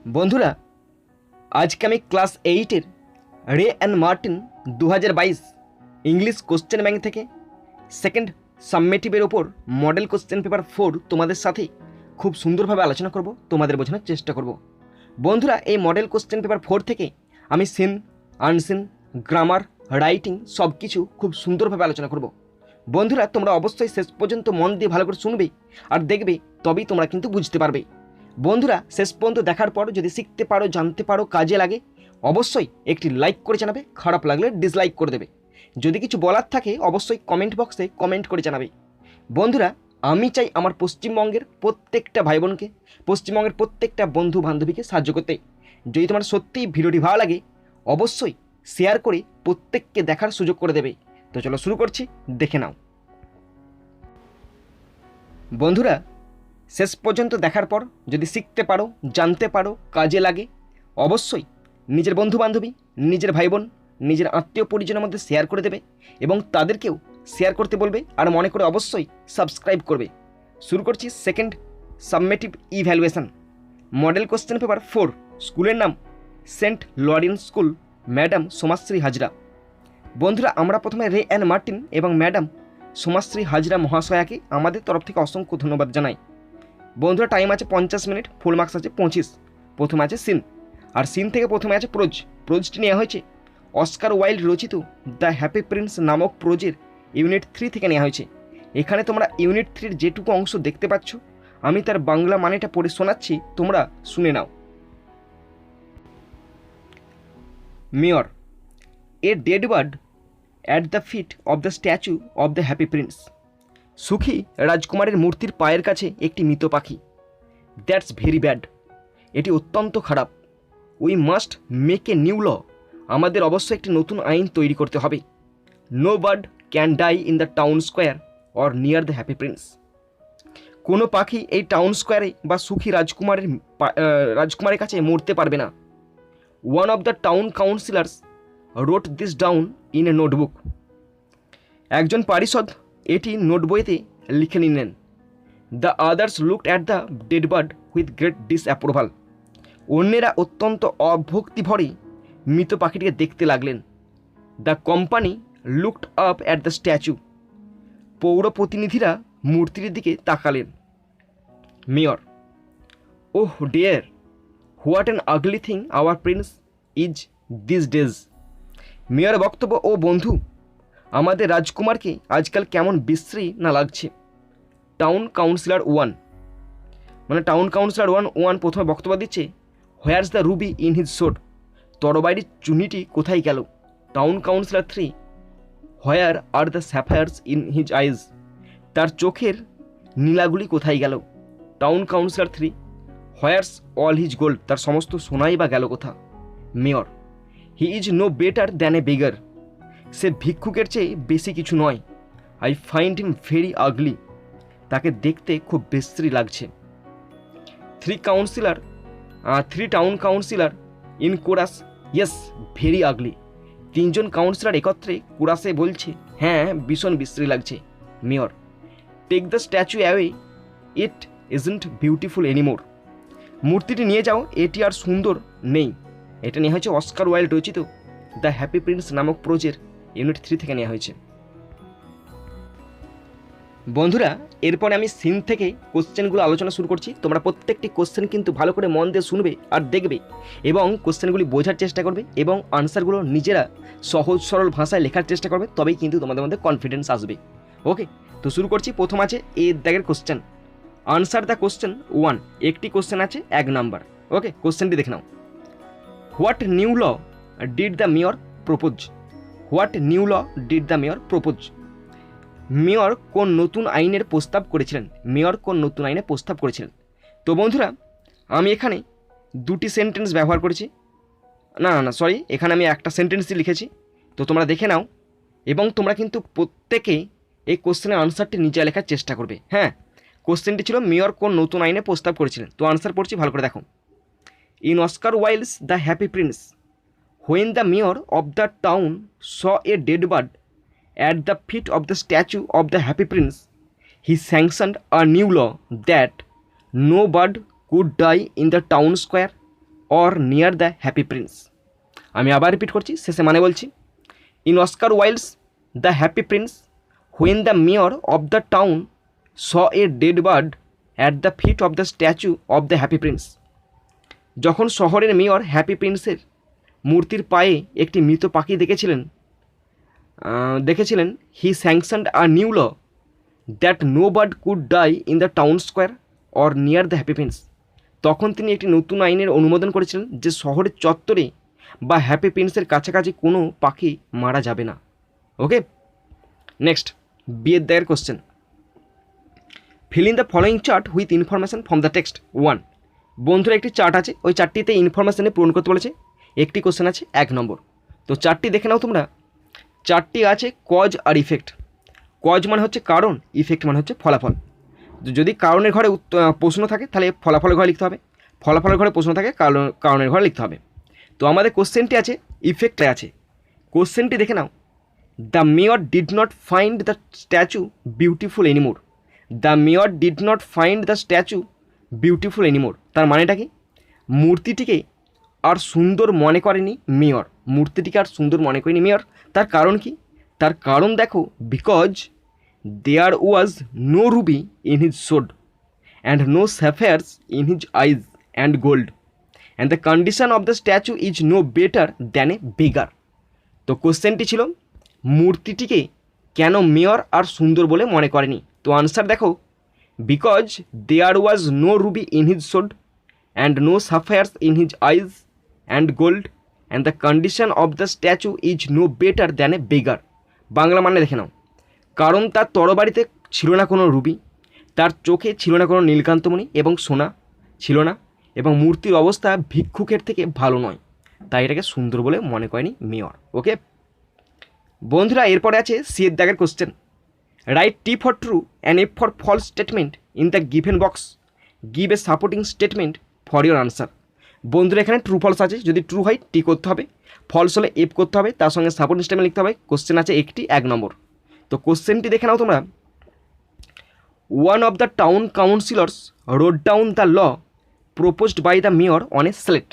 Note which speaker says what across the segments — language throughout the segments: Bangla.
Speaker 1: বন্ধুরা, আজকে আমি ক্লাস 8-এর রে and Martin 2022 English question bank থেকে সেকেন্ড সাবমেটিভের ওপর মডেল কোশ্চেন পেপার 4 তোমাদের সাথে খুব সুন্দরভাবে আলোচনা করব, তোমাদের বোঝানোর চেষ্টা করব। বন্ধুরা, এই মডেল কোশ্চেন পেপার 4 থেকে আমি সিন, আনসিন, গ্রামার, রাইটিং সব কিছু খুব সুন্দরভাবে আলোচনা করব। বন্ধুরা, তোমরা অবশ্যই শেষ পর্যন্ত মন দিয়ে ভালো করে শুনবে আর দেখবে, তবেই তোমরা কিন্তু বুঝতে পারবে। বন্ধুরা, শেষ পর্যন্ত দেখার পর যদি শিখতে পারো, জানতে পারো, কাজে লাগে, অবশ্যই একটি লাইক করে জানাবে, খারাপ লাগলে ডিসলাইক করে দেবে। যদি কিছু বলার থাকে অবশ্যই কমেন্ট বক্সে কমেন্ট করে জানাবে। বন্ধুরা, আমি চাই আমার পশ্চিমবঙ্গের প্রত্যেকটা ভাই বোনকে, পশ্চিমবঙ্গের প্রত্যেকটা বন্ধু বান্ধবীকে সাহায্য করতে। যদি তোমার সত্যিই ভিডিওটি ভালো লাগে অবশ্যই শেয়ার করে প্রত্যেককে দেখার সুযোগ করে দেবে। তো চলো শুরু করছি, দেখে নাও। বন্ধুরা, শেষ পর্যন্ত দেখার পর যদি শিখতে পারো, জানতে পারো, কাজে লাগে, অবশ্যই নিজের বন্ধু বান্ধবী, নিজের ভাই বোন, নিজের আত্মীয় পরিজনের মধ্যে শেয়ার করে দেবে এবং তাদেরকেও শেয়ার করতে বলবে। আর মনে করে অবশ্যই সাবস্ক্রাইব করবে। শুরু করছি second summative evaluation, model question paper 4। স্কুলের নাম saint Lawrence school, madam Somashree Hazra. বন্ধুরা, আমরা প্রথমে রে অ্যান্ড মার্টিন এবং ম্যাডাম সোমাশ্রী হাজরা মহাশয়াকে আমাদের তরফ থেকে অসংখ্য ধন্যবাদ জানাই। বন্ধুরা, টাইম আছে 50 মিনিট, ফুল মার্কস আছে 25। প্রথমে আছে সিন, আর সিন থেকে প্রথমে আছে প্রোজ। প্রোজটি নেওয়া হয়েছে অস্কার ওয়াইল্ড রচিত দ্য হ্যাপি প্রিন্স নামক প্রোজের ইউনিট 3 থেকে নেওয়া হয়েছে। এখানে তোমরা ইউনিট 3-র যেটুকু অংশ দেখতে পাচ্ছ আমি তার বাংলা মানেটা পড়ে শোনাচ্ছি, তোমরা শুনে নাও। Mayor, a dead bird at the feet of the statue of the happy prince. সুখী রাজকুমারের মূর্তির পায়ের কাছে একটি মৃত পাখি। দ্যাটস ভেরি ব্যাড, এটি অত্যন্ত খারাপ। We must make a new law, আমাদের অবশ্যই একটি নতুন আইন তৈরি করতে হবে। No bird can die in the town square or near the happy prince. কোনো পাখি এই টাউন স্কোয়ারে বা সুখী রাজকুমারের কাছে মরতে পারবে না। One of the town councillors wrote this down in a notebook. একজন পারিষদ এটি নোটবইতে লিখে নিলেন। The others looked at the dead bird with great disapproval. অন্যেরা অত্যন্ত অভক্তি ভরে মৃত পাখিটিকে দেখতে লাগলেন। The company looked up at the statue. পৌর প্রতিনিধিরা মূর্তির দিকে তাকালেন। Mayor, oh dear, what an ugly thing our prince is these days. Mayor বক্তব্য, ও বন্ধু, আমাদের রাজকুমারকে আজকাল কেমন বিশ্রী না লাগছে। টাউন কাউন্সিলর 1, মানে টাউন কাউন্সিলর 1 প্রথমে বক্তব্য দিচ্ছে। Where's the ruby in his sword. তরবারির চুনিটি কোথায় গেল। Town councillor 3, where are the sapphires in his eyes. তার চোখের নীলাগুলি কোথায় গেল। Town councillor 3, where's all his gold. তার সমস্ত সোনাই বা গেল কোথা। Mayor, he is no better than a beggar. সে ভিক্ষুকের চেয়ে বেশি কিছু নয়। I find him very ugly. তাকে দেখতে খুব বিশ্রী লাগছে। 3 town councillor in chorus, yes very ugly. 3জন কাউন্সিলর একত্রে কোরাসে বলছে, হ্যাঁ ভীষণ বিশ্রী লাগছে। Mayor, take the statue away, it isn't beautiful anymore. মূর্তিটি নিয়ে যাও, এটি আর সুন্দর নেই। এটা নেওয়া হয়েছে অস্কার ওয়াইল্ড রচিত দ্য হ্যাপি প্রিন্স নামক প্রোজের ইউনিট 3 থেকে নেওয়া হয়েছে। বন্ধুরা, এরপরে আমি সিন থেকে কোশ্চেনগুলো আলোচনা শুরু করছি। তোমরা প্রত্যেকটি কোশ্চেন কিন্তু ভালো করে মন দিয়ে শুনবে আর দেখবে এবং কোশ্চেনগুলি বোঝার চেষ্টা করবে এবং আনসারগুলো নিজেরা সহজ সরল ভাষায় লেখার চেষ্টা করবে, তবেই কিন্তু তোমাদের মধ্যে কনফিডেন্স আসবে। ওকে, তো শুরু করছি। প্রথম আছে এ দাগের কোশ্চেন, আনসার দ্য কোশ্চেন 1। একটি কোশ্চেন আছে 1 নাম্বার। ওকে, কোশ্চেনটি দেখে নাও। What new law did the mayor propose. What new law did the mayor propose. Mayor কোন নতুন আইনের প্রস্তাব করেছিলেন। মেয়র কোন নতুন আইনের প্রস্তাব করেছিলেন। তো বন্ধুরা, আমি এখানে 2টি সেন্টেন্স ব্যবহার করেছি। সরি, এখানে আমি একটা সেন্টেন্সই লিখেছি। তো তোমরা দেখে নাও এবং তোমরা কিন্তু প্রত্যেকেই এই কোশ্চেনের আনসারটি নিজে লেখার চেষ্টা করবে। হ্যাঁ, কোশ্চেনটি ছিল মেয়র কোন নতুন আইনে প্রস্তাব করেছিলেন। তো আনসার পড়ছি, ভালো করে দেখো। In Oscar Wilde's the happy Prince, when the mayor of the town saw a dead bird at the feet of the statue of the happy prince, he sanctioned a new law that no bird could die in the town square or near the happy Prince. আমি আবার রিপিট করছি, শেষে মানে বলছি। In Oscar Wilde's the happy Prince, when the mayor of the town saw a dead bird at the feet of the statue of the happy Prince. যখন শহরের মেয়র হ্যাপি প্রিন্সের মূর্তির পায়ে একটি মৃত পাখি দেখেছিলেন, he sanctioned a new law that no bird could die in the town square or near the happy prince. তখন তিনি একটি নতুন আইনের অনুমোদন করেছিলেন যে শহরের চত্বরে বা হ্যাপি প্রিন্সের কাছাকাছি কোনো পাখি মারা যাবে না। ওকে, নেক্সট বিয়ের দায়ের question. Fill in the following chart with information from the text. 1, বন্ধুরা একটি চার্ট আছে, ওই চার্টটিতে ইনফরমেশানে পূরণ করতে বলেছে। একটি কোশ্চেন আছে 1 নম্বর। তো চার্টটি দেখে নাও তোমরা। চার্টটি আছে কজ আর ইফেক্ট। কজ মানে হচ্ছে কারণ, ইফেক্ট মানে হচ্ছে ফলাফল। যদি কারণের ঘরে প্রশ্ন থাকে তাহলে ফলাফলের ঘরে লিখতে হবে, ফলাফলের ঘরে প্রশ্ন থাকে কারণের ঘরে লিখতে হবে। তো আমাদের কোশ্চেনটি আছে ইফেক্টে আছে। কোশ্চেনটি দেখে নাও। The mayor did not find the statue beautiful anymore. The mayor did not find the statue beautiful anymore. তার মানেটা কি? মূর্তিটিকে আর সুন্দর মনে করেনি মেয়র, মূর্তিটিকে আর সুন্দর মনে করেনি মেয়র। তার কারণ কি? তার কারণ দেখো, because there was no ruby in his sword and no sapphires in his eyes and gold and the condition of the statue is no better than a beggar. তো কোশ্চেনটি ছিল মূর্তিটিকে কেন মেয়র আর সুন্দর বলে মনে করেনি। তো আনসার দেখো, because there was no ruby in his sword and no sapphires in his eyes and gold and the condition of the statue is no better than a beggar. Bangla মানে দেখে নাও, কারণ তার তরবারিতে ছিল না কোনো রুবি, তার চোখে ছিল না কোনো নীলকান্তমণি এবং সোনা ছিল না, এবং মূর্তির অবস্থা ভিক্ষুকের থেকে ভালো নয়, তাই এটাকে সুন্দর বলে মনে করেনি মেয়র। ওকে বন্ধুরা, এরপরে আছে সি এর দাগের question. Write T for true and F for false statement in the given box, give a supporting statement for your answer. বন্ধুরা এখানে ট্রু ফলস আছে, যদি ট্রু হয় টি করতে হবে, ফলস হলে এফ করতে হবে, তার সঙ্গে সাপোর্টিং স্টেটমেন্ট লিখতে হবে। কোশ্চেন আছে একটি 1 নম্বর। তো কোশ্চেনটি দেখে নাও তোমরা। One of the town councillors wrote down the law proposed by the mayor on a slate.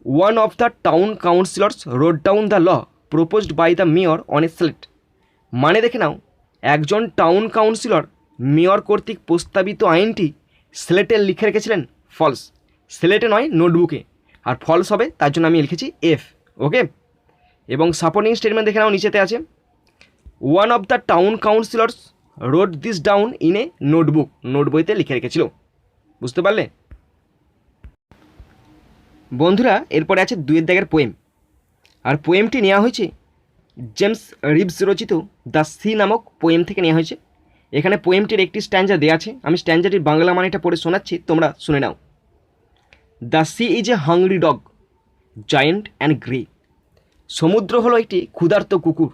Speaker 1: One of the town councillors wrote down the law proposed by the mayor on a slate. মানে দেখে নাও, একজন টাউন কাউন্সিলর মেয়র কর্তৃক প্রস্তাবিত আইনটি স্লেটে লিখে রেখেছিলেন। ফলস, স্লেটে নয় নোটবুকে, আর ফলস হবে তার জন্য আমি লিখেছি এফ। ওকে, এবং সাপোর্টিং স্টেটমেন্ট দেখে নাও, নিচেতে আছে one of the town councillors wrote this down in a notebook, note বইতে লিখে রেখেছিল। বুঝতে পারলে বন্ধুরা? এরপরে আছে 2 এর দাগের পোয়েম, আর পোয়েমটি নেওয়া হয়েছে জেমস রিভস রচিত দ্য সি নামক পোয়েম থেকে নেওয়া হয়েছে। এখানে পোয়েমটির একটি স্ট্যাঞ্জা দেওয়া আছে, আমি স্ট্যাঞ্জাটির বাংলা মানেটা পড়ে শোনাচ্ছি, তোমরা শুনে নাও। The sea is a hungry dog giant and grey. সমুদ্র হলো একটি ক্ষুধার্ত কুকুর,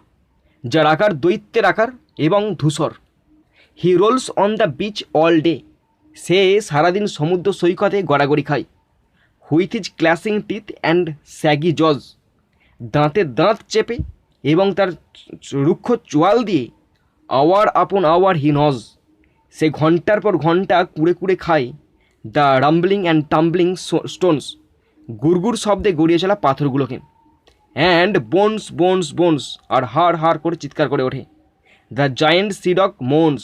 Speaker 1: যার আকার দৈত্যের আকার এবং ধূসর। He rolls on the beach all day. সে সারাদিন সমুদ্র সৈকতে গড়াগড়ি খায়। With his clashing teeth and shaggy jaws. দাঁতে দাঁত চেপে এবং তার রুক্ষ চোয়াল দিয়ে আওয়ার আপন আওয়ার হি নজ। সে ঘন্টার পর ঘন্টা কুড়ে কুড়ে খায় the rumbling and tumbling stones. গুড়গুড় শব্দে গড়িয়ে চলা পাথরগুলোকে। অ্যান্ড বোনস বোনস বোনস, আর হাড় হাড় করে চিৎকার করে ওঠে। The giant সিডক মোনস।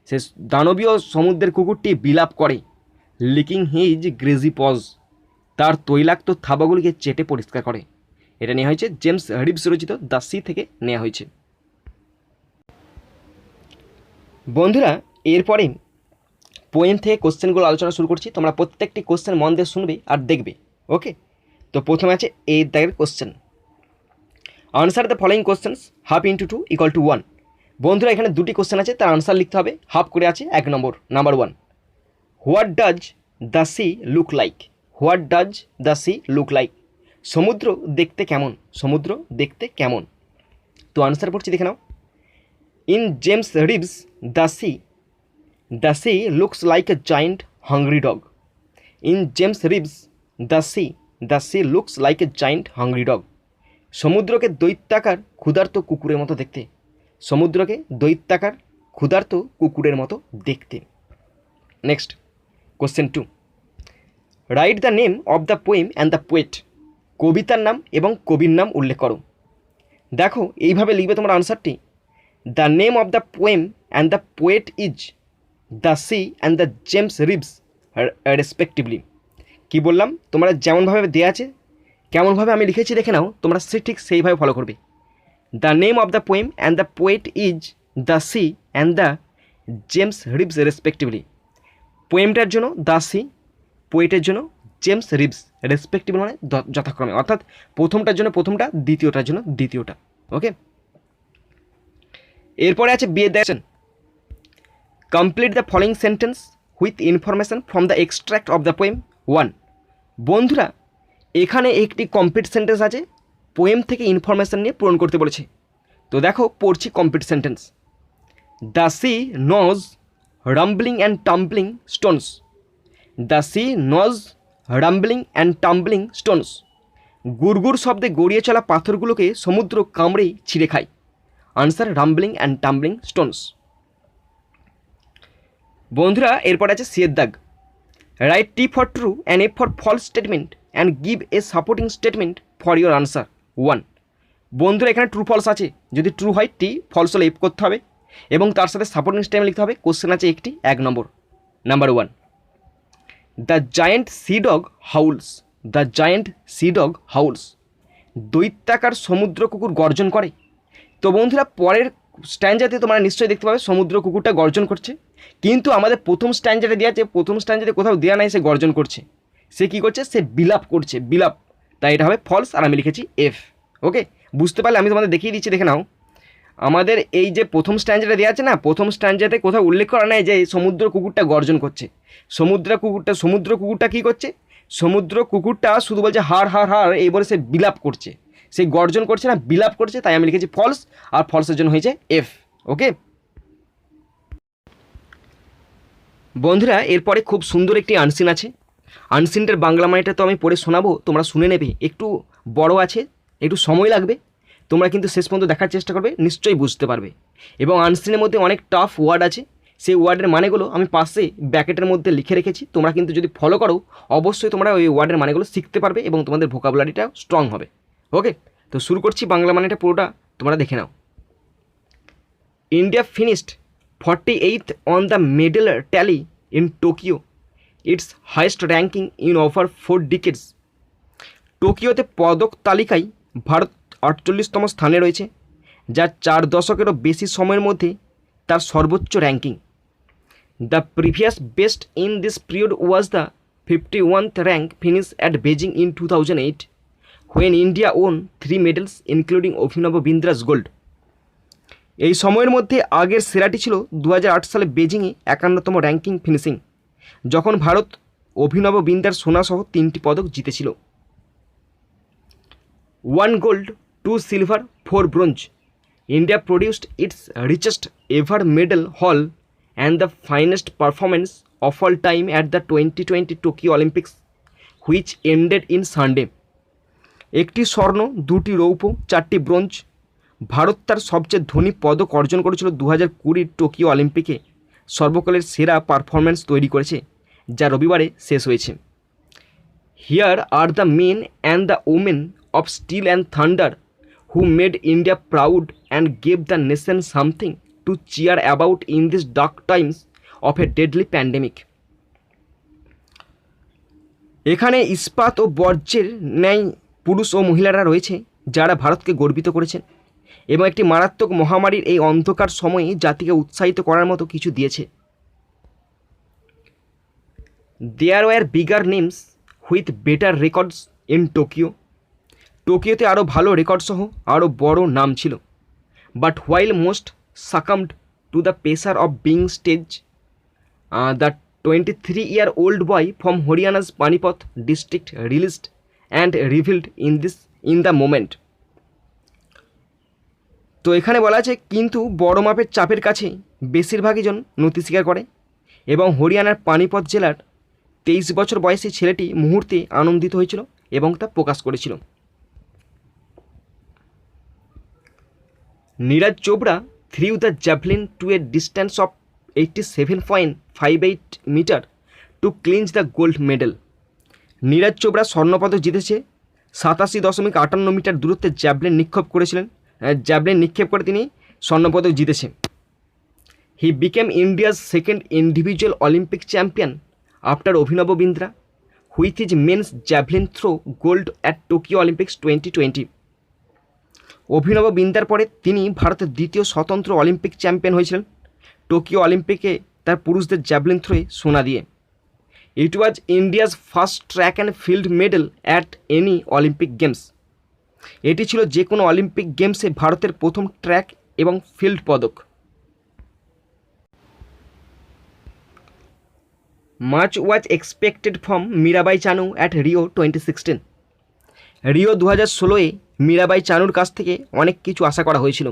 Speaker 1: সে দানবীয় সমুদ্রের কুকুরটি বিলাপ করে। লিকিং হিজ গ্রেজি পজ, তার তৈলাক্ত থাবাগুলিকে চেটে পরিষ্কার করে। এটা নেওয়া হয়েছে জেমস রিভস রচিত দ্য সি থেকে নেওয়া হয়েছে। বন্ধুরা এরপরে পোয়েম থেকে কোশ্চেনগুলো আলোচনা শুরু করছি, তোমরা প্রত্যেকটি কোশ্চেন মন দিয়ে শুনবে আর দেখবে। ওকে, তো প্রথমে আছে এই দাগের question. Answer the following questions half into 2 equal to 1। বন্ধুরা এখানে 2টি কোশ্চেন আছে, তার আনসার লিখতে হবে। হাফ করে আছে 1 নম্বর। Number 1, what does the sea look like. What does the sea look like. সমুদ্র দেখতে কেমন, সমুদ্র দেখতে কেমন। তো আনসার পড়ছি দেখে নাও। In James Reeves the sea looks like a giant hungry dog. In James Reeves the sea looks like a giant hungry dog. সমুদ্রকে দৈত্যাকার ক্ষুধার্ত কুকুরের মতো দেখতে। সমুদ্রকে দৈত্যাকার ক্ষুধার্ত কুকুরের মতো দেখতে। Next question 2, write the name of the poem and the poet, কবিতার নাম এবং কবির নাম উল্লেখ করো। দেখো এইভাবে লিখবে তোমার আনসারটি, the name of the poem and the poet is the sea and the James Reeves respectively. কী বললাম, তোমরা যেমনভাবে দেওয়া আছে কেমনভাবে আমি লিখেছি দেখে নাও, তোমরা ঠিক সেইভাবে ফলো করবে। The name of the poem and the poet is the sea and the James Reeves respectively. পোয়েমটার জন্য দ্য সি, পোয়েটের জন্য জেমস রিভস রেসপেক্টিভলি মানে যথাক্রমে, অর্থাৎ প্রথমটার জন্য প্রথমটা, দ্বিতীয়টার জন্য দ্বিতীয়টা। ওকে, এরপরে আছে বি এর দেখেন, complete the following sentence with information from the extract of the poem 1। বন্ধুরা এখানে একটি কমপ্লিট সেন্টেন্স আছে, পোয়েম থেকে ইনফরমেশান নিয়ে পূরণ করতে বলেছে। তো দেখো পড়ছি complete sentence. The sea gnaws rumbling and tumbling stones. The sea gnaws rumbling and tumbling stones. গুড়গুড় শব্দে গড়িয়ে চলা পাথরগুলোকে সমুদ্র কামড়েই ছিঁড়ে খায়। Answer rumbling and tumbling stones. বন্ধুরা এরপর আছে সি এর দাগ, right T for true and F for false statement and give a supporting statement for your answer 1। বন্ধুরা এখানে ট্রু ফলস আছে, যদি ট্রু হয় টি, ফলস হলে এফ করতে হবে এবং তার সাথে সাপোর্টিং স্টেটমেন্ট লিখতে হবে। কোশ্চেন আছে একটি, 1 নম্বর। Number 1, the giant sea dog howls. The giant sea dog howls. দৈত্যাকার সমুদ্র কুকুর গর্জন করে। তো বন্ধুরা পরের স্ট্যান্ডাতে তোমরা নিশ্চয়ই দেখতে পাবে সমুদ্র কুকুরটা গর্জন করছে, কিন্তু আমাদের প্রথম স্ট্যান্ডারে দেওয়া আছে, প্রথম স্ট্যান্ডারে কোথাও দেওয়া নাই সে গর্জন করছে, সে কী করছে, সে বিলাপ করছে, বিলাপ। তাই এটা হবে ফলস, আর আমি লিখেছি এফ। ওকে, বুঝতে পারলে আমি তোমাদের দেখিয়ে দিচ্ছি, দেখে নাও। আমাদের এই যে প্রথম স্ট্যান্ডারে দেওয়া আছে না, প্রথম স্ট্যান্ডারে কোথাও উল্লেখ করা নাই যে সমুদ্র কুকুরটা গর্জন করছে। সমুদ্র কুকুরটা কী করছে, সমুদ্র কুকুরটা শুধু বলছে হার হার হার, এই বলে সে বিলাপ করছে, সে গর্জন করছে না, বিলাপ করছে। তাই আমি লিখেছি ফলস, আর ফলসের জন্য হয়েছে এফ। ওকে বন্ধুরা, এরপরে খুব সুন্দর একটি আনসিন আছে। আনসিনটার বাংলা মানেটা তো আমি পড়ে শোনাবো, তোমরা শুনে নেবে। একটু বড় আছে, একটু সময় লাগবে, তোমরা কিন্তু শেষ পর্যন্ত দেখার চেষ্টা করবে, নিশ্চয়ই বুঝতে পারবে। এবং আনসিনের মধ্যে অনেক টাফ ওয়ার্ড আছে, সেই ওয়ার্ডের মানেগুলো আমি পাশে ব্র্যাকেটের মধ্যে লিখে রেখেছি। তোমরা কিন্তু যদি ফলো করো অবশ্যই তোমরা ওই ওয়ার্ডের মানেগুলো শিখতে পারবে এবং তোমাদের ভোকাবুলারিটা স্ট্রং হবে। ওকে, তো শুরু করছি, বাংলা মানেটা পুরোটা তোমরা দেখে নাও। India finished 48th on the medal tally in Tokyo, it's highest ranking in over 4 decades। টোকিওতে পদক তালিকায় ভারত 48তম স্থানে রয়েছে, যা 4 দশকেরও বেশি সময়ের মধ্যে তার সর্বোচ্চ ranking. The previous best in this period was the 51th rank finish at Beijing in 2008, when India won 3 medals including অভিনব বিন্দ্রাস গোল্ড। এই সময়ের মধ্যে আগের সেরাটি ছিল 2008 সালে বেজিংয়ে 51তম র্যাঙ্কিং ফিনিশিং, যখন ভারত অভিনব বিন্দ্রার সোনাসহ 3টি পদক জিতেছিল। 1 gold, 2 silver, 4 bronze. India produced its richest ever medal haul and the finest performance of all time at the 2020 Tokyo Olympics, which ended in Sunday. 1টি স্বর্ণ, 2টি রৌপ্য, 4টি ব্রোঞ্জ। ভারত তার সবচেয়ে ধনী পদক অর্জন করেছিল 2020 টোকিও অলিম্পিকে, সর্বকালের সেরা পারফরম্যান্স তৈরি করেছে, যা রবিবারে শেষ হয়েছে। Here are the men and the women of steel and thunder who made India proud and gave the nation something to cheer about in this dark times of a deadly pandemic. এখানে ইস্পাত ও বর্জ্যের ন্যায় পুরুষ ও মহিলারা রয়েছে, যারা ভারতকে গর্বিত করেছেন এবং একটি মারাত্মক মহামারীর এই অন্ধকার সময়ে জাতিকে উৎসাহিত করার মতো কিছু দিয়েছে। There were bigger names with better records in Tokyo. টোকিওতে আরও ভালো রেকর্ড সহ আরও বড় নাম ছিল। But while most succumbed to the pressure of being stage, the 23-year-old boy from Haryana's Panipat district released and revealed in the moment. তো এখানে বলা আছে, কিন্তু বড় মাপের চাপের কাছে বেশিরভাগই জন নতি স্বীকার করে এবং হরিয়ানার পানিপত জেলার 23 বছর বয়সী ছেলেটি মুহূর্তে আনন্দিত হয়েছিল এবং তা প্রকাশ করেছিল। Neeraj Chopra threw the javelin to a distance of 87.58 meter to clinch the gold medal. Neeraj Chopra স্বর্ণপদক জিতেছে 87.58 মিটার দূরত্বে জ্যাভলিন নিক্ষেপ করে তিনি স্বর্ণপদক জিতেছে। He became India's second individual Olympic champion after Abhinav Bindra with his men's javelin throw gold at Tokyo Olympics 2020। অভিনব বিন্দ্রার পরে তিনি ভারতের দ্বিতীয় স্বতন্ত্র অলিম্পিক চ্যাম্পিয়ন হয়েছিলেন টোকিও অলিম্পিকে তার পুরুষদের জ্যাভলিন থ্রোয়ে সোনা দিয়ে। It was India's first track and field medal at any Olympic games. এটি ছিল যে কোনো অলিম্পিক গেমসে ভারতের প্রথম ট্র্যাক এবং ফিল্ড পদক। Much was expected from Mirabai Chanu at Rio 2016। Rio 2016-এ মীরাবাই চানুর কাছ থেকে অনেক কিছু আশা করা হয়েছিল।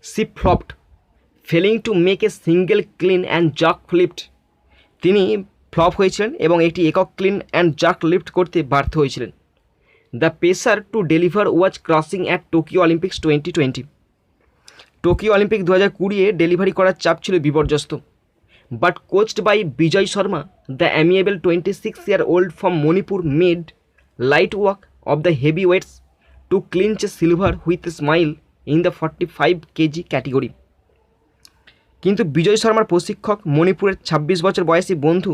Speaker 1: She flopped failing to make a single clean and jerk lift. তিনি ফ্লপ হয়েছিলেন এবং একটি একক ক্লিন অ্যান্ড জাক লিফট করতে ব্যর্থ হয়েছিলেন। The pressure to deliver was crushing at Tokyo Olympics 2020। Tokyo Olympic 2020-এ ডেলিভারি করার চাপ ছিল বিপর্যস্ত। But coached by Vijay Sharma, the amiable 26-year-old from Manipur made light work of the heavy weights to clinch silver with smile in the 45 kg category. কিন্তু বিজয় শর্মার প্রশিক্ষক মণিপুরের 26 বছর বয়সী বন্ধু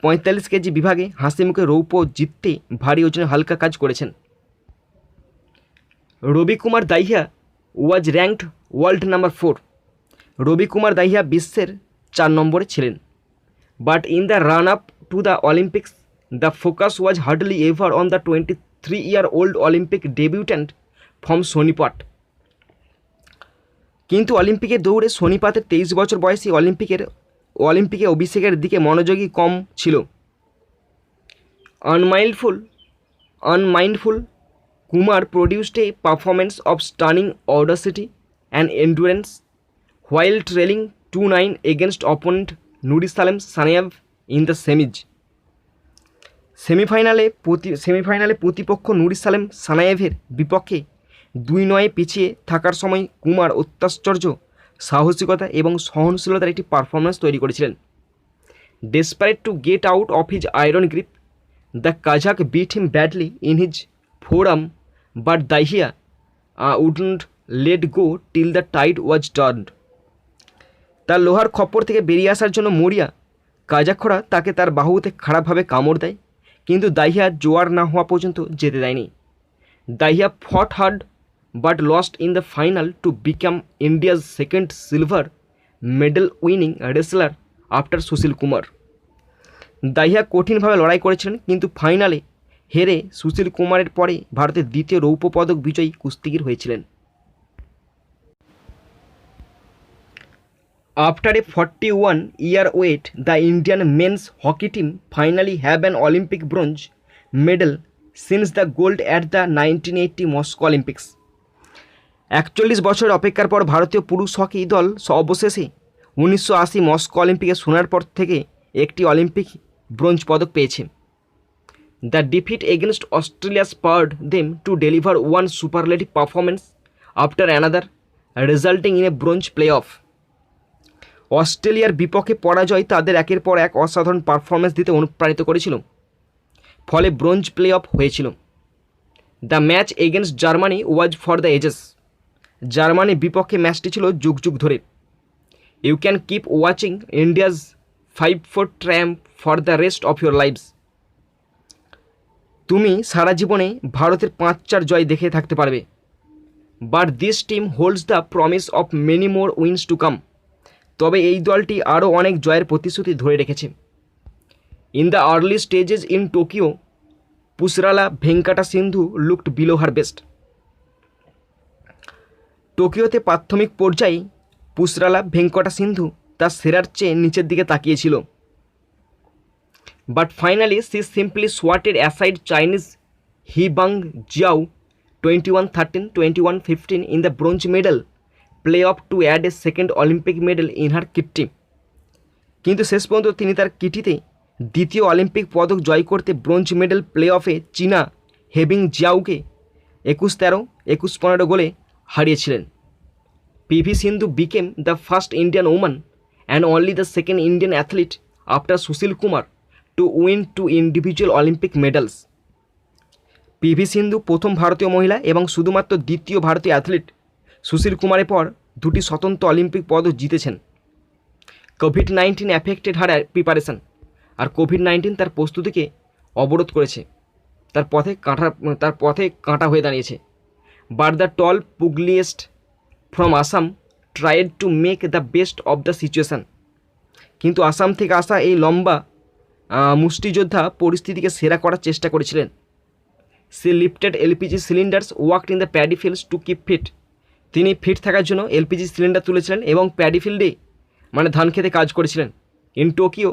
Speaker 1: 45 কেজি বিভাগে হাসি মুখে রৌপ্য জিততে ভারী ওজনে হালকা কাজ করেছেন। Ravi Kumar Dahiya was ranked world number 4। Ravi Kumar Dahiya বিশ্বের 4 নম্বরে ছিলেন। But in the run up to the Olympics the focus was hardly ever on the 23-year-old Olympic debutant from Sonipat. কিন্তু অলিম্পিকের দৌড়ে সোনিপতের 23 বছর বয়সী অলিম্পিকে অভিষেকের দিকে মনোযোগী কম ছিল। Unmindful Kumar produced a performance of stunning audacity and endurance while trailing 2-9 against opponent Nurislam Sanayev in the সেমিফাইনালে প্রতিপক্ষ নুরিসালেম সানায়েভের বিপক্ষে 2-9 পিছিয়ে থাকার সময় কুমার অত্যাশ্চর্য সাহসিকতা এবং সহনশীলতার একটি পারফরমেন্স তৈরি করেছিলেন। Desperate to get out of his iron grip the Kazakh bit him badly in his forum but Dahiya wouldn't let go till the tide was turned. তার লোহার খপ্পর থেকে বেরিয়ে আসার জন্য মরিয়া কাজাক্ষরা তাকে তার বাহুতে খারাপভাবে কামড় দেয়, কিন্তু দাহিয়া জোয়ার না হওয়া পর্যন্ত যেতে দেয়নি। দাহিয়া ফট hard but lost in the final to become India's second silver medal winning wrestler after Sushil Kumar. Dahiya কঠিনভাবে লড়াই করেছিলেন, কিন্তু ফাইনালে হেরে সুশীল কুমারের পরে ভারতের দ্বিতীয় রৌপ্য পদক বিজয়ী কুস্তিগির হয়েছিলেন। After a 41-year wait, the Indian men's hockey team finally have an Olympic bronze medal since the gold at the 1980 Moscow Olympics. 41 বছর অপেক্ষার পর ভারতীয় পুরুষ হকি দল অবশেষে 1980 মস্কো অলিম্পিকে সোনার পর থেকে একটি অলিম্পিক ব্রোঞ্জ পদক পেয়েছে। The defeat against Australia spurred them to deliver one superlative performance after another resulting in a bronze play off. অস্ট্রেলিয়ার বিপক্ষে পরাজয় তাদের একের পর এক অসাধারণ পারফরমেন্স দিতে অনুপ্রাণিত করেছিল, ফলে ব্রোঞ্জ প্লে অফ হয়েছিল। The match against Germany was for the ages. জার্মানির বিপক্ষে ম্যাচটি ছিল যুগ যুগ ধরে। You can keep watching India's 5-4 tramp for the rest of your lives. তুমি সারা জীবনে ভারতের 5-4 জয় দেখে থাকতে পারবে। But this team holds the promise of many more wins to come. তবে এই দলটি আরও অনেক জয়ের প্রতিশ্রুতি ধরে রেখেছে। In the early stages in Tokyo Pusarla Venkata Sindhu looked below her best. টোকিওতে প্রাথমিক পর্যায়ে পুসরালা ভেঙ্কটা সিন্ধু তার সেরার চেয়ে নিচের দিকে তাকিয়েছিল। But finally she simply swatted aside Chinese He Bingjiao 21-13, 21-15 in the bronze medal play off to add a second Olympic medal in her kitty. কিন্তু শেষ পর্যন্ত তিনি তার কিটিতে দ্বিতীয় অলিম্পিক পদক জয় করতে ব্রোঞ্জ মেডেল প্লে অফে চীনা হেবিং জিয়াওকে 21-13, 21-15 গোলে হারিয়েছিলেন। PV Sindhu became the first Indian woman and only the second Indian athlete after Sushil Kumar to win 2 individual Olympic medals. PV Sindhu প্রথম ভারতীয় মহিলা এবং শুধুমাত্র দ্বিতীয় ভারতীয় অ্যাথলিট সুশীল কুমারের পর 2টি স্বতন্ত্র অলিম্পিক পদক জিতেছেন। কোভিড-19 অ্যাফেক্টেড হার প্রিপারেশন, আর কোভিড-19 তার প্রস্তুতিকে অবরোধ করেছে, তার পথে কাঁটা হয়ে দাঁড়িয়েছে। But the tall pugilist from Assam tried to make the best of the situation. কিন্তু আসাম থেকে আসা এই লম্বা মুষ্টিযোদ্ধা পরিস্থিতিকে সেরা করার চেষ্টা করেছিলেন। She lifted LPG cylinders worked in the paddy fields to keep fit. তিনি ফিট থাকার জন্য এলপিজি সিলিন্ডার তুলেছিলেন এবং প্যাডি ফিল্ডে মানে ধান খেতে কাজ করেছিলেন। In Tokyo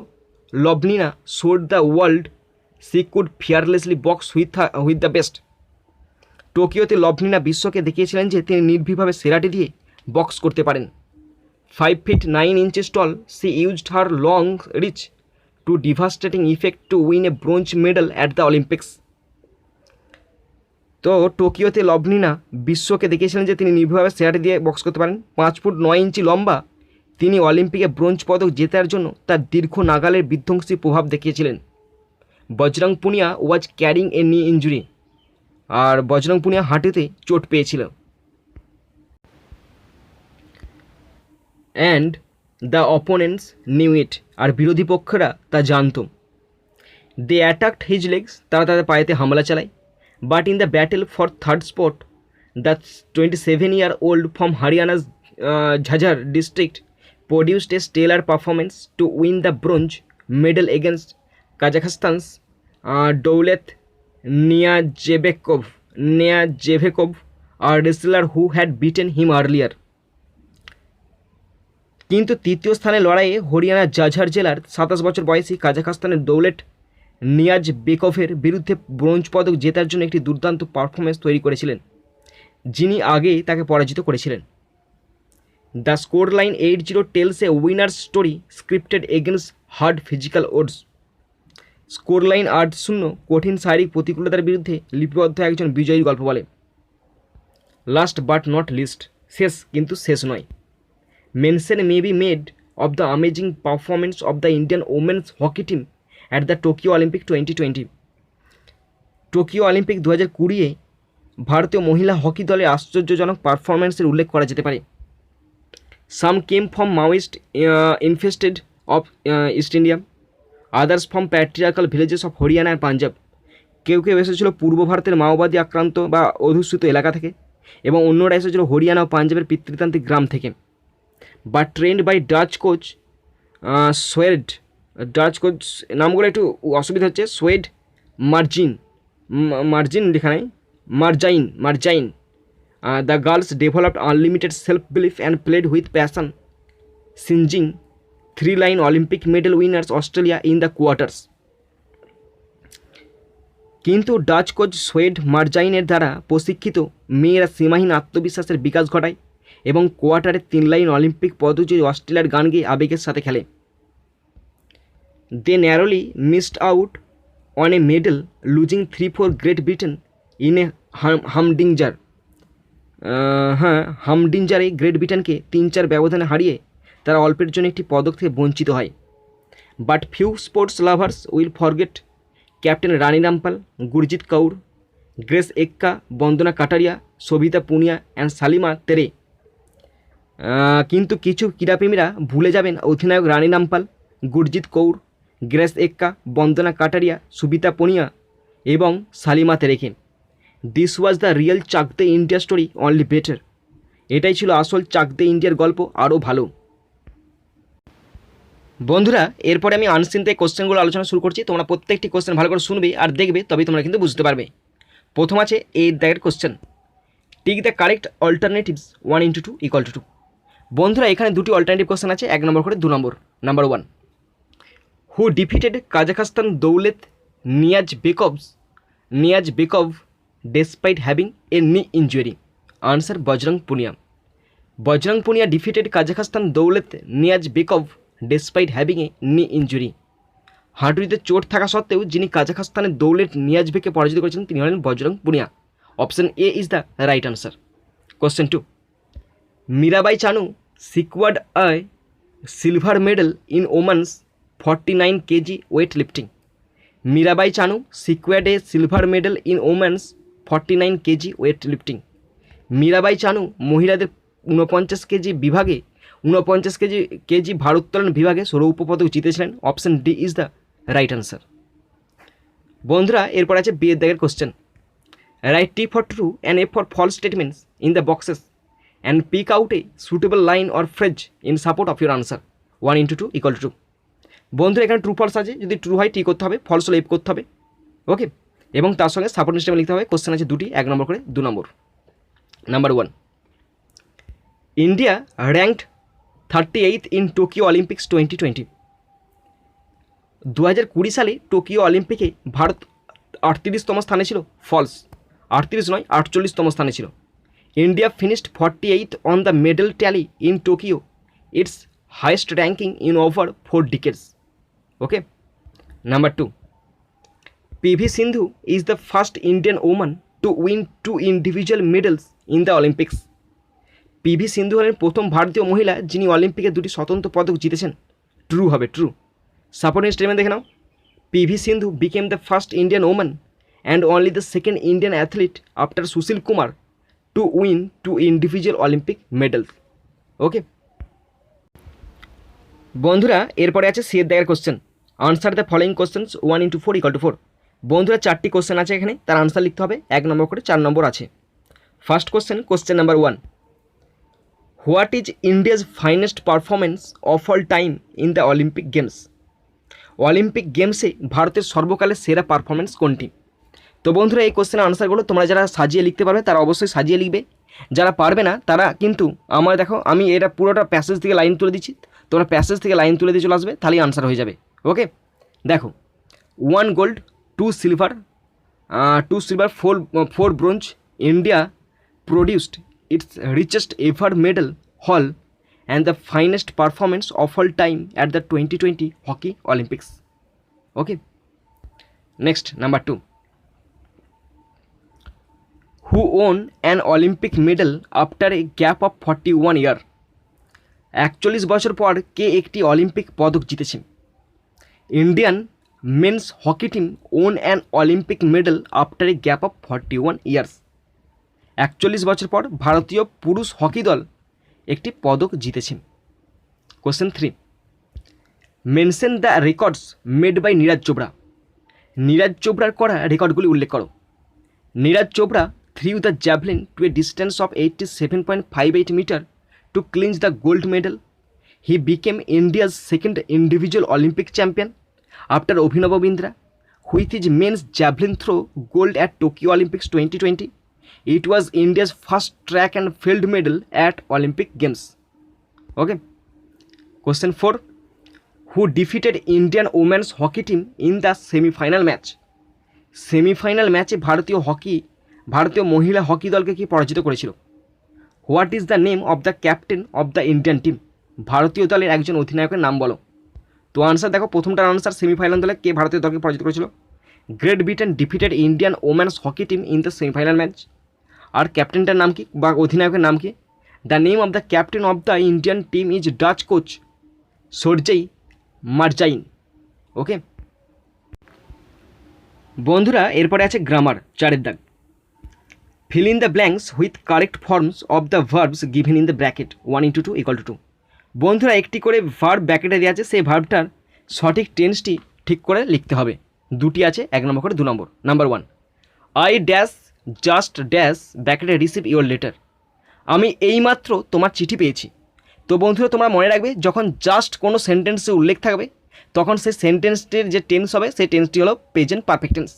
Speaker 1: Lovlina showed the world she could fearlessly box with the best. টোকিওতে লভলিনা বিশ্বকে দেখিয়েছিলেন যে তিনি নির্ভীকভাবে সেরাটি দিয়ে বক্স করতে পারেন। 5 feet 9 inches tall, she used her long reach to devastating effect to win a bronze medal at the Olympics. তো টোকিওতে লভলিনা বিশ্বকে দেখিয়েছিলেন যে তিনি নির্ভীকভাবে সেরাটি দিয়ে বক্স করতে পারেন। 5 ফুট 9 ইঞ্চি লম্বা তিনি অলিম্পিকে ব্রোঞ্জ পদক জেতার জন্য তার দীর্ঘ নাগালের বিধ্বংসী প্রভাব দেখিয়েছিলেন। Bajrang Punia was carrying a নি ইঞ্জুরি, আর বজরং পুনিয়া হাঁটুতে চোট পেয়েছিল। And the opponents knew it, আর বিরোধী পক্ষরা তা জানত। দে অ্যাটাকড হিজ লেগস, তারা তাদের পায়েতে হামলা চালায়। But in the battle for third spot the 27-year-old from Haryana's Jhajjar district produced a stellar performance to win the bronze medal against Kazakhstan's Dowlet Niyazhevekov, a wrestler who had beaten him earlier. কিন্তু তৃতীয় স্থানে লড়াইয়ে হরিয়ানার জাঝার জেলার 27 বছর বয়সী কাজাখস্তানের দৌলেট নিয়াজবেকভের বিরুদ্ধে ব্রোঞ্জ পদক জেতার জন্য একটি দুর্দান্ত পারফরমেন্স তৈরি করেছিলেন, যিনি আগে তাকে পরাজিত করেছিলেন। The scoreline 8-0 tells a winner's story scripted against hard physical odds. Scoreline 8-0 কঠিন শারীরিক প্রতিকূলতার বিরুদ্ধে লিপিবদ্ধ একজন বিজয়ীর গল্প বলে। লাস্ট বাট নট লিস্ট, শেষ কিন্তু শেষ নয়। Mention may be made of the amazing performance of the Indian women's hockey team at the Tokyo Olympic 2020। Tokyo Olympic 2020-এ ভারতীয় মহিলা হকি দলের আশ্চর্যজনক পারফরমেন্সের উল্লেখ করা যেতে পারে। Some came from Maoist infested of East India, others from patriarchal villages of Haryana and Punjab. কেউ এসেছিল পূর্ব ভারতের মাওবাদী আক্রান্ত বা অধ্যুষিত এলাকা থেকে, এবং অন্যরা এসেছিল হরিয়ানা ও পাঞ্জাবের পিতৃতান্ত্রিক গ্রাম থেকে। But trained by Dutch coach Sjoerd, Dutch coach নামগুলো একটু অসুবিধা হচ্ছে, সোয়েড মার্জিন লেখা নেই, Marijne. The girls developed unlimited self-belief and played with passion, singeing 3-line Olympic medal winners Australia in the quarters. কিন্তু ডাচ কোচ সোয়েড মার্জাইনের দ্বারা প্রশিক্ষিত মেয়েরা সীমাহীন আত্মবিশ্বাসের বিকাশ ঘটায় এবং কোয়ার্টারে 3-লাইন অলিম্পিক পদজয়ী অস্ট্রেলিয়ার গান গেয়ে আবেগের সাথে খেলে। They narrowly missed out on a medal, losing 3-4 Great Britain in a humdinger. হামডিঞ্জারে গ্রেট ব্রিটেনকে 3-4 ব্যবধানে হারিয়ে তারা অল্পের জন্য একটি পদক থেকে বঞ্চিত হয়। But few sports lovers will forget captain Rani Rampal, Gurjit Kaur, Grace Ekka, Vandana Kataria, Savita Punia and Salima Tete. কিন্তু কিছু ক্রীড়াপ্রেমীরা ভুলে যাবেন অধিনায়ক রানী রামপাল, গুরজিৎ কৌর, গ্রেস এক্কা, বন্দনা কাটারিয়া, সুবিতা পুনিয়া এবং সালিমা তেরেকে। This was the real Chak De India story, only better. এটাই ছিল আসল চাক দে ইন্ডিয়ার গল্প, আরও ভালো। বন্ধুরা, এরপরে আমি আনসিন থেকে কোশ্চেনগুলো আলোচনা শুরু করছি। তোমরা প্রত্যেকটি কোশ্চেন ভালো করে শুনবে আর দেখবে, তবেই তোমরা কিন্তু বুঝতে পারবে। প্রথম আছে এই that question, tick the correct alternatives 1 × 2 = 2। বন্ধুরা, এখানে দুটি অল্টারনেটিভ কোশ্চেন আছে, 1 নম্বর করে 2 number. Number 1, who defeated Kazakhstan Daulet Niyazbekov despite having a knee injury? Answer, Bajrang Punia. Bajrang Punia defeated Kazakhstan Dowlet Niyazbekov despite having a knee injury. হাঁটুতে চোট থাকা সত্ত্বেও যিনি কাজাখস্তানের দৌলেট নিয়াজবেকে পরাজিত করেছেন তিনি হলেন Bajrang Punia. Option A is the right answer. Question 2, Mirabai Chanu secured a silver medal in women's 49 kg weight lifting. Mirabai Chanu secured a silver medal in women's 49 KG weight lifting. Mirabai Chanu মহিলাদের 49 কেজি বিভাগে 49 কেজি ভারোত্তোলন বিভাগে রৌপ্য পদক জিতেছিলেন। Option D is the right answer. বন্ধুরা এরপর আছে বিয়ের দাগের question. Write T for true and F for false statements in the boxes and pick out a suitable line or phrase in support of your answer. 1 × 2 = 2। বন্ধুরা এখানে ট্রু ফলস আছে, যদি ট্রু হয় টি করতে হবে, ফলস হলে এফ করতে হবে। ওকে, এবং তার সঙ্গে সাপোর্ট স্টেটমেন্ট লিখতে হবে। কোশ্চেন আছে দুটি, 1 নম্বর করে 2 number. Number 1, India ranked 38th in Tokyo Olympics 2020। 2020 সালে টোকিও অলিম্পিকে ভারত 38তম স্থানে ছিল। ফলস, 38 নয় 48তম স্থানে ছিল। India finished 48th on the medal tally in Tokyo, it's highest ranking in over 4 decades. Okay. Number 2, PV Sindhu is the first Indian woman to win 2 individual medals in the Olympics. PV Sindhu হলেন প্রথম ভারতীয় মহিলা যিনি অলিম্পিকে 2টি স্বতন্ত্র পদক জিতেছেন। ট্রু হবে, ট্রু। সাপোর্টিং স্টেটমেন্ট দেখে নাও। PV Sindhu became the first Indian woman and only the second Indian athlete after Sushil Kumar to win 2 individual Olympic medals. Okay বন্ধুরা এরপরে আছে সি এর দাগের question. Answer the following questions 1 × 4 = 4। বন্ধুরা 4টি কোশ্চেন আছে এখানে, তার আনসার লিখতে হবে। 1 নম্বর করে 4 নম্বর আছে। First question, question number 1, what is India's finest performance of all time in the Olympic games. Olympic গেমসে ভারতের সর্বকালের সেরা পারফরমেন্স কোনটি? তো বন্ধুরা এই কোশ্চেনের আনসারগুলো তোমরা যারা সাজিয়ে লিখতে পারবে তারা অবশ্যই সাজিয়ে লিখবে, যারা পারবে না তারা কিন্তু আমার দেখো আমি এটা পুরোটা প্যাসেজ থেকে লাইন তুলে দিচ্ছি, তোমরা প্যাসেজ থেকে লাইন তুলে দিয়ে চলে আসবে, তাহলেই আনসার হয়ে যাবে। ওকে দেখো, 1 gold 2 silver 4 bronze, India produced its richest ever medal haul and the finest performance of all time at the 2020 hockey Olympics. Okay, next number 2, who won an Olympic medal after a gap of 41 years. 41 বছর পর কে একটি অলিম্পিক পদক জিতেছে? Indian men's hockey team won an Olympic medal after a gap of 41 years. 41 বছর পর ভারতীয় পুরুষ হকি দল একটি পদক জিতেছে। Question 3, mention the records made by Neeraj Chopra. Neeraj চোপড়ার করা রেকর্ডগুলি উল্লেখ করো। Neeraj Chopra threw the javelin to a distance of 87.58 meters to clinch the gold medal. He became India's second individual Olympic champion after Abhinav Bindra with his men's javelin throw gold at Tokyo Olympics 2020. It was India's first track and field medal at Olympic Games. Okay. Question 4, who defeated Indian women's hockey team in the semi-final match? Semifinal ম্যাচে ভারতীয় মহিলা হকি দলকে কি পরাজিত করেছিল? What is the name of the captain of the Indian team. ভারতীয় দলের একজন অধিনায়কের নাম বলো। তো আনসার দেখো, প্রথমটার আনসার সেমিফাইনাল দলে কে ভারতীয় দলকে পরাজিত করেছিল? Great Britain defeated Indian women's hockey team in the semifinal match. আর ক্যাপ্টেনটার নাম কি বা অধিনায়কের নাম কি? The name of the captain of the Indian team is Dutch coach Sjoerd Marijne. Okay বন্ধুরা এরপরে আছে গ্রামার, 4 দাগ। fill in the blanks with correct forms of the verbs given in the bracket 1 × 2 = 2। বন্ধুরা একটি করে ভার্ব ব্র্যাকেটে দেওয়া আছে, সেই ভার্বটার সঠিক টেন্সটি ঠিক করে লিখতে হবে। দুটি আছে, 1 নম্বর করে 2 number. Number 1, I dash just dash ব্র্যাকেটে রিসিভ ইউর লেটার। আমি এইমাত্র তোমার চিঠি পেয়েছি। তো বন্ধুরা তোমরা মনে রাখবে, যখন জাস্ট কোনো সেন্টেন্সে উল্লেখ থাকবে তখন সেই সেন্টেন্সটির যে টেন্স হবে সেই টেন্সটি হলো প্রেজেন্ট পারফেক্ট টেন্স।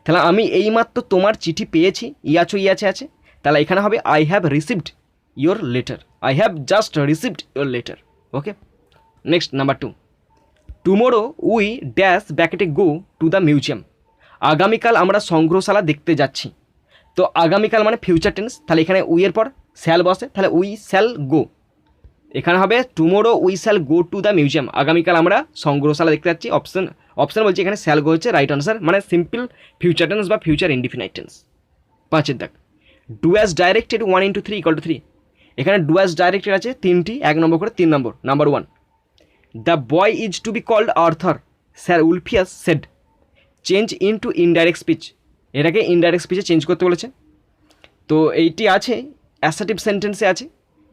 Speaker 1: তাহলে আমি এইমাত্র তোমার চিঠি পেয়েছি, ইয়াছে আছে, তাহলে এখানে হবে I have received your letter, I have just received your letter. Okay next number 2, tomorrow we dash ব্র্যাকেটে গো টু দ্য মিউজিয়াম। আগামীকাল আমরা সংগ্রহশালা দেখতে যাচ্ছি। তো আগামীকাল মানে ফিউচার টেন্স, তাহলে এখানে উইয়ের পর শ্যাল বসে, তাহলে উই শ্যাল গো। এখানে হবে tomorrow we shall go to the museum. আগামীকাল আমরা সংগ্রহশালা দেখতে যাচ্ছি। অপশন বলছি এখানে শ্যাল গো হচ্ছে রাইট আনসার, মানে সিম্পল ফিউচার টেন্স বা ফিউচার ইনডিফিনাইট টেন্স। 5 দাগ, ডু অ্যাজ ডাইরেক্টেড 1 × 3 = 3। এখানে ডু অ্যাজ ডাইরেক্টেড আছে 3টি, 1 নম্বর করে 3 number. Number 1, the boy is to be called Arthur, sir Wulfius said. Change into indirect speech, এটাকে ইনডাইরেক্ট স্পিচে চেঞ্জ করতে বলেছে। তো এইটি আছে অ্যাসার্টিভ সেন্টেন্সে আছে।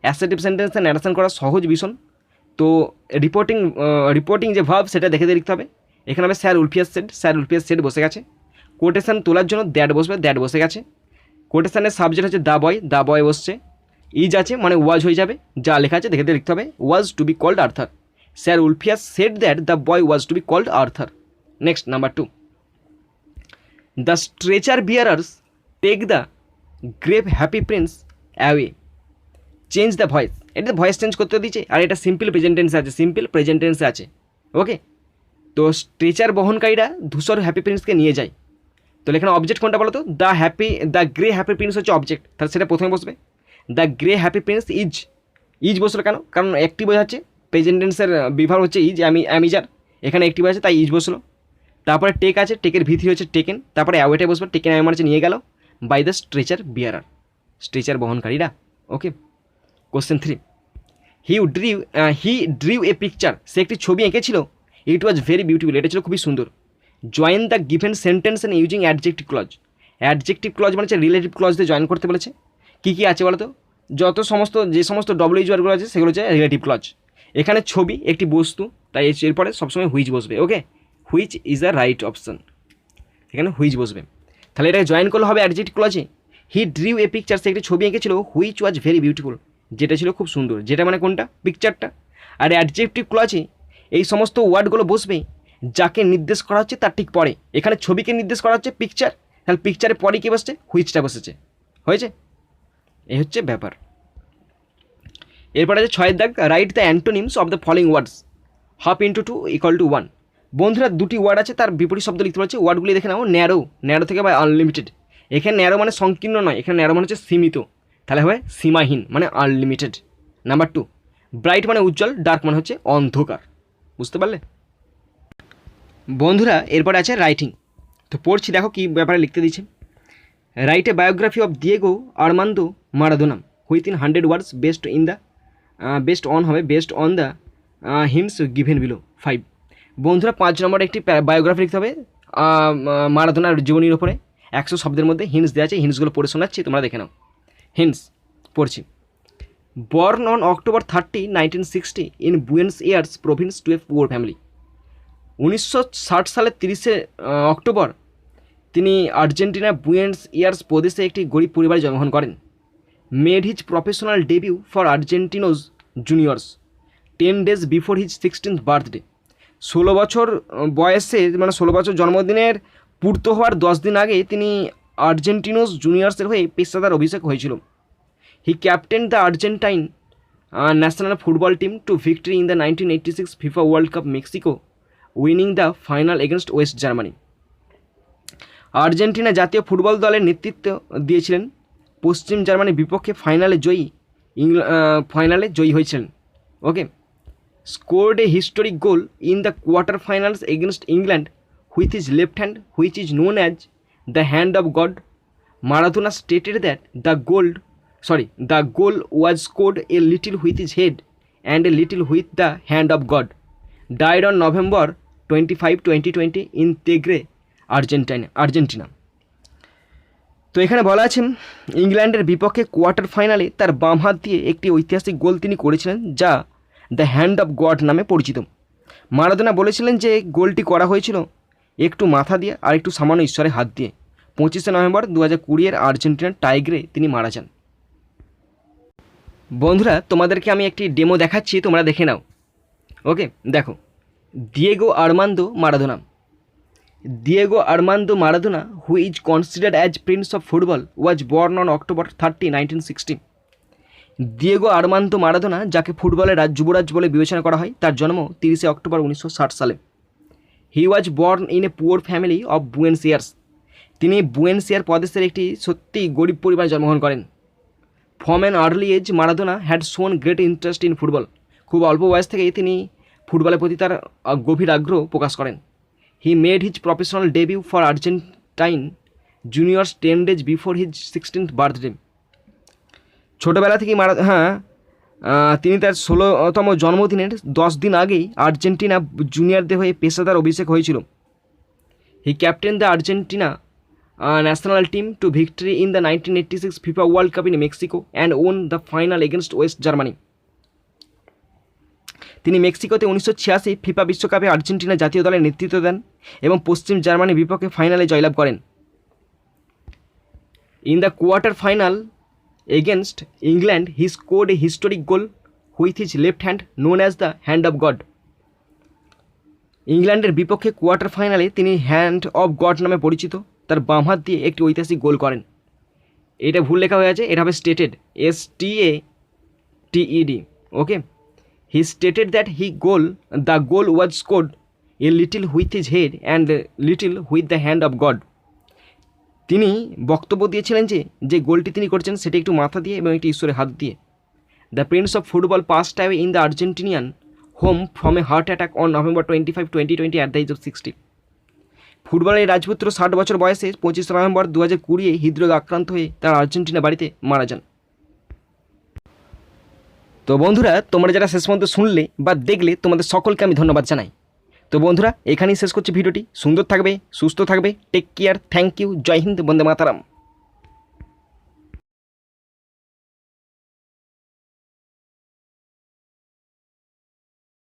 Speaker 1: অ্যাসার্টিভ সেন্টেন্সে ন্যারেশন করা সহজ ভীষণ। তো রিপোর্টিং যে ভার্ব সেটা দেখে লিখতে হবে। এখানে হবে sir Wulfius said, sir Wulfius said বসে গেছে। কোটেশন তোলার জন্য দ্যাট বসবে, দ্যাট বসে গেছে। কোটেশনের সাবজেক্ট হচ্ছে দ্য বয় বসছে। ইজ আছে মানে ওয়াজ হয়ে যাবে, যা লেখা আছে দেখে লিখতে হবে, was to be called Arthur. Sir Wulfius said that the boy was to be called Arthur. Next number 2, the stretcher bearers take the grave happy prince away, change the voice. এটা ভয়েস চেঞ্জ করতে দিচ্ছে, আর এটা সিম্পল প্রেজেন্ট টেন্সে আছে, সিম্পল প্রেজেন্ট টেন্সে আছে। ওকে, তো স্ট্রেচার বহনকারীরা ধূসর হ্যাপি প্রিন্সকে নিয়ে যায়। তো এখানে অবজেক্ট কোনটা বলো তো? দ্য গ্রে হ্যাপি প্রিন্স হচ্ছে অবজেক্ট, তাহলে সেটা প্রথমে বসবে। The grey happy Prince is বসলো কেন? কারণ একটি বোঝাচ্ছে, প্রেজেন্ট টেন্সের বিভাগ হচ্ছে ইজ, অ্যামিজার, এখানে একটি বোঝাচ্ছে তাই ইজ বসলো। তারপরে টেক আছে, টেকের ভিত্তি হচ্ছে টেকেন, তারপরে অ্যাওয়েটে বসবে, টেকেন অ্যাওয়ে মানে হচ্ছে নিয়ে গেল by the stretcher bearer, stretcher বহনকারীরা। Okay, question 3, he drew a picture, সে একটি ছবি এঁকেছিল। ইট ওয়াজ ভেরি বিউটিফুল, এটা ছিল খুবই সুন্দর। Join the given sentence and using adjective clause. Adjective clause মানে হচ্ছে রিলেটিভ ক্লজ দিয়ে জয়েন করতে বলেছে। কী কী আছে বলো তো? যে সমস্ত ডব্লিউএইচ ওয়ার্ডগুলো আছে সেগুলো হচ্ছে রিলেটিভ ক্লজ। এখানে ছবি একটি বস্তু, তাই এরপরে সবসময় হুইচ বসবে। Okay, which is the right option, এখানে হুইচ বসবে। তাহলে এটাকে জয়েন করলে হবে অ্যাডজেক্টিভ ক্লজে। হি ড্রিউ এ পিকচার, সে একটি ছবি এঁকেছিল, হুইচ ওয়াজ ভেরি বিউটিফুল, যেটা ছিল খুব সুন্দর। যেটা মানে কোনটা? পিকচারটা। আর অ্যাডজেক্টিভ ক্লজে এই সমস্ত ওয়ার্ডগুলো বসবে যাকে নির্দেশ করা হচ্ছে তার ঠিক পরে। এখানে ছবিকে নির্দেশ করা হচ্ছে পিকচার, তাহলে পিকচারের পরে কী বসছে? হুইচটা বসেছে। হয়েছে, এই হচ্ছে ব্যাপার। এরপরে আছে 6 দাগ, write the antonyms of the following words, half into 2 equal to 1। বন্ধুরা দুটি ওয়ার্ড আছে, তার বিপরীত শব্দ লিখতে পারছে। ওয়ার্ডগুলি দেখে নাও। ন্যারো থেকে বা আনলিমিটেড। এখানে ন্যারো মানে সংকীর্ণ নয়, এখানে ন্যারো মানে হচ্ছে সীমিত, তাহলে হবে সীমাহীন মানে আনলিমিটেড। নাম্বার 2, ব্রাইট মানে উজ্জ্বল, ডার্ক মানে হচ্ছে অন্ধকার। বুঝতে পারলে বন্ধুরা? এরপরে আছে রাইটিং। তো পড়ছি, দেখো কী ব্যাপারে লিখতে দিচ্ছে। Write a biography of Diego Armando Maradona within 100 words based on the hints given below 5। বন্ধুরা 5 নম্বরে একটি বায়োগ্রাফি লিখতে হবে মারাদোনার জীবনীর ওপরে। 100 শব্দের মধ্যে হিন্টস দেওয়া আছে, হিন্টসগুলো পড়ে শোনাচ্ছি, তোমরা দেখে নাও। হিন্টস পড়ছি। Born on October 30, 1960 in Buenos ears province to A poor family. 1960 সালের 30শে অক্টোবর তিনি আর্জেন্টিনার বুয়েন্স এয়ার্স প্রদেশে একটি গরিব পরিবারে জন্মগ্রহণ করেন। Made his professional debut for Argentinos Juniors 10 days before his 16th birthday. 16 বছর বয়সে, মানে 16 বছর জন্মদিনের পূর্ত হওয়ার 10 দিন আগে তিনি আর্জেন্টিনোজ জুনিয়র্সের হয়ে পেশাদার অভিষেক হয়েছিল। He captain the Argentine national football team to victory in the 1986 FIFA World Cup Mexico, winning the final against West Germany. Argentina জাতীয় ফুটবল দলের নেতৃত্ব দিয়েছিলেন, পশ্চিম জার্মানির বিপক্ষে ফাইনালে জয়ী হয়েছিলেন। Okay, scored a historic goal in the quarter finals against England with his left hand which is known as the hand of God. Maradona stated that the goal was scored a little with his head and a little with the hand of God. Died on November 25, 2020 in Tigre, Argentina. তো এখানে বলা আছে ইংল্যান্ডের বিপক্ষে কোয়ার্টার ফাইনালে তার বাম হাত দিয়ে একটি ঐতিহাসিক গোল তিনি করেছিলেন, যা দ্য হ্যান্ড অফ গড নামে পরিচিত। মারাদোনা বলেছিলেন যে গোলটি করা হয়েছিল একটু মাথা দিয়ে আর একটু সামান্য ঈশ্বরের হাত দিয়ে। 25শে নভেম্বর 2020 আর্জেন্টিনার টাইগ্রে তিনি মারা যান। বন্ধুরা তোমাদেরকে আমি একটি ডেমো দেখাচ্ছি, তোমরা দেখে নাও। ওকে, দেখো। Diego Armando Maradona who is considered as Prince of football was born on October 30, 1960। Diego Armando Maradona, যাকে ফুটবলের যুবরাজ বলে বিবেচনা করা হয়, তার জন্ম 30শে অক্টোবর 1960 সালে। He was born in a poor family of Buenos Aires. তিনি বুয়েন্স এয়ার প্রদেশের একটি সত্যি গরিব পরিবারে জন্মগ্রহণ করেন। From an early age Maradona had shown great interest in football. খুব অল্প বয়স থেকেই তিনি ফুটবলের প্রতি তার গভীর আগ্রহ প্রকাশ করেন। He made his professional debut for Argentine juniors 10 days before his 16th birthday. ছোটোবেলা থেকেই তিনি তার 16তম জন্মদিনের 10 দিন আগেই আর্জেন্টিনা জুনিয়রদের হয়ে পেশাদার অভিষেক হয়েছিল। He captain the Argentina national team to victory in the 1986 FIFA World Cup in Mexico and won the final against West Germany. তিনি মেক্সিকোতে 1986 ফিফা বিশ্বকাপে আর্জেন্টিনা জাতীয় দলের নেতৃত্ব দেন এবং পশ্চিম জার্মানির বিপক্ষে ফাইনালে জয়লাভ করেন। In the quarter final against England he scored a historic goal with his left hand known as the hand of god. ইংল্যান্ডের বিপক্ষে কোয়ার্টার ফাইনালে তিনি হ্যান্ড অফ গড নামে পরিচিত তার বাম হাত দিয়ে একটি ঐতিহাসিক গোল করেন। এটা ভুল লেখা হয়ে আছে, এটা হবে stated, STATED, okay. He stated that the goal was scored a little with his head and little with the hand of god. তিনি বক্তব্য দিয়েছিলেন যে গোলটি তিনি করেছেন সেটি একটু মাথা দিয়ে এবং একটি ঈশ্বরের হাত দিয়ে। The prince of football passed away in the Argentinian home from a heart attack on November 25, 2020 at the age of 60। ফুটবলের রাজপুত্র 60 বছর বয়সে 25 নভেম্বর 2020 হৃদরোগে আক্রান্ত হয়ে তার আর্জেন্টিনা বাড়িতে মারা যান। তো বন্ধুরা, তোমরা যারা শেষ পর্যন্ত শুনলে বা দেখলে তোমাদের সকলকে আমি ধন্যবাদ জানাই। তো বন্ধুরা, এখানেই শেষ করছি ভিডিওটি। সুন্দর থাকবে, সুস্থ থাকবে, টেক কেয়ার, থ্যাংক ইউ, জয় হিন্দ, বন্দে মাতারাম।